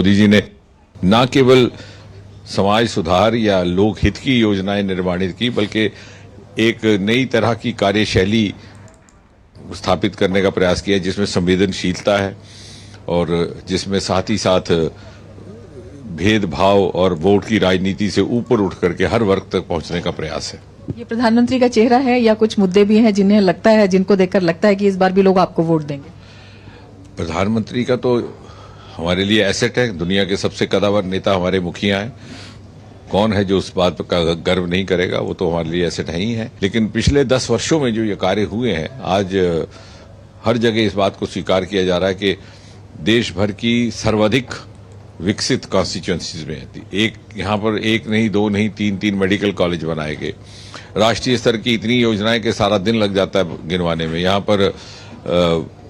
मोदी जी ने न केवल समाज सुधार या लोक हित की योजनाएं निर्माणित की, बल्कि एक नई तरह की कार्यशैली स्थापित करने का प्रयास किया जिसमें संवेदनशीलता है और जिसमें साथ ही साथ भेदभाव और वोट की राजनीति से ऊपर उठ करके हर वर्ग तक पहुंचने का प्रयास है। ये प्रधानमंत्री का चेहरा है या कुछ मुद्दे भी हैं जिनको देखकर लगता है कि इस बार भी लोग आपको वोट देंगे? प्रधानमंत्री का तो हमारे लिए एसेट है। दुनिया के सबसे कद्दावर नेता हमारे मुखिया हैं। कौन है जो उस बात का गर्व नहीं करेगा? वो तो हमारे लिए एसेट ही है। लेकिन पिछले 10 वर्षों में जो ये कार्य हुए हैं, आज हर जगह इस बात को स्वीकार किया जा रहा है कि देश भर की सर्वाधिक विकसित कॉन्स्टिट्यूएंसीज में एक यहाँ पर एक नहीं, दो नहीं, तीन मेडिकल कॉलेज बनाए गए। राष्ट्रीय स्तर की इतनी योजनाएं कि सारा दिन लग जाता है गिनवाने में। यहाँ पर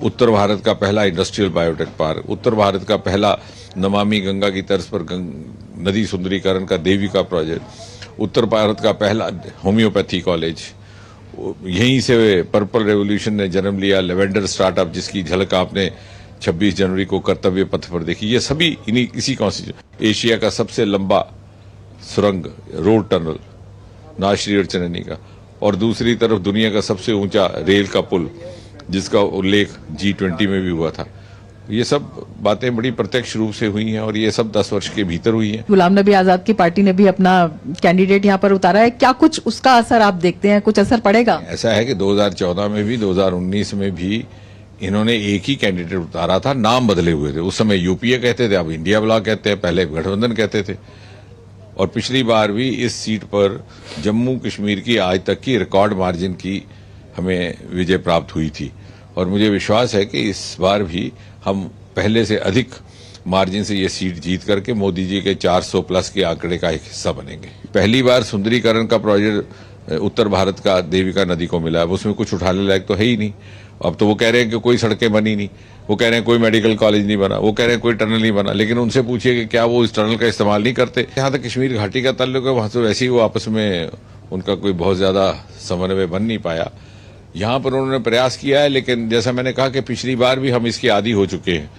उत्तर भारत का पहला इंडस्ट्रियल बायोटेक पार्क, उत्तर भारत का पहला नमामि गंगा की तर्ज पर नदी सुंदरीकरण का देविका प्रोजेक्ट, उत्तर भारत का पहला होम्योपैथी कॉलेज, यहीं से पर्पल रेवोल्यूशन ने जन्म लिया, लेवेंडर स्टार्टअप जिसकी झलक आपने 26 जनवरी को कर्तव्य पथ पर देखी। ये सभी इसी कॉन्स्टिट्यूशन। एशिया का सबसे लंबा सुरंग रोड टनल नाश्री और चननी का, और दूसरी तरफ दुनिया का सबसे ऊंचा रेल का पुल जिसका उल्लेख G20 में भी हुआ था। ये सब बातें बड़ी प्रत्यक्ष रूप से हुई हैं और ये सब 10 वर्ष के भीतर हुई हैं। गुलाम नबी आजाद की पार्टी ने भी अपना कैंडिडेट यहाँ पर उतारा है। क्या कुछ उसका असर आप देखते हैं? कुछ असर पड़ेगा? ऐसा है कि 2014 में भी 2019 में भी इन्होंने एक ही कैंडिडेट उतारा था, नाम बदले हुए थे। उस समय यूपीए कहते थे, अब इंडिया ब्लॉक कहते हैं, पहले गठबंधन कहते थे। और पिछली बार भी इस सीट पर जम्मू कश्मीर की आज तक की रिकॉर्ड मार्जिन की हमें विजय प्राप्त हुई थी और मुझे विश्वास है कि इस बार भी हम पहले से अधिक मार्जिन से ये सीट जीत करके मोदी जी के 400 प्लस के आंकड़े का एक हिस्सा बनेंगे। पहली बार सुंदरीकरण का प्रोजेक्ट उत्तर भारत का देविका नदी को मिला है, उसमें कुछ उठाने लायक तो है ही नहीं। अब तो वो कह रहे हैं कि कोई सड़कें बनी नहीं, वो कह रहे हैं कोई मेडिकल कॉलेज नहीं बना, वो कह रहे हैं कोई टनल नहीं बना। लेकिन उनसे पूछिए कि क्या वो इस टनल का इस्तेमाल नहीं करते? जहां तक कश्मीर घाटी का ताल्लुक है, वहां तो वैसे ही वो आपस में उनका कोई बहुत ज्यादा समन्वय बन नहीं पाया। यहाँ पर उन्होंने प्रयास किया है, लेकिन जैसा मैंने कहा कि पिछली बार भी हम इसके आदी हो चुके हैं।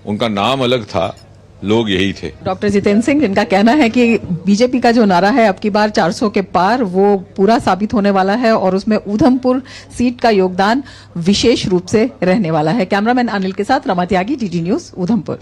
उनका नाम अलग था, लोग यही थे। डॉक्टर जितेंद्र सिंह, जिनका कहना है कि बीजेपी का जो नारा है अब की बार 400 के पार, वो पूरा साबित होने वाला है और उसमें उधमपुर सीट का योगदान विशेष रूप से रहने वाला है। कैमरामैन अनिल के साथ रमा त्यागी, DD न्यूज, उधमपुर।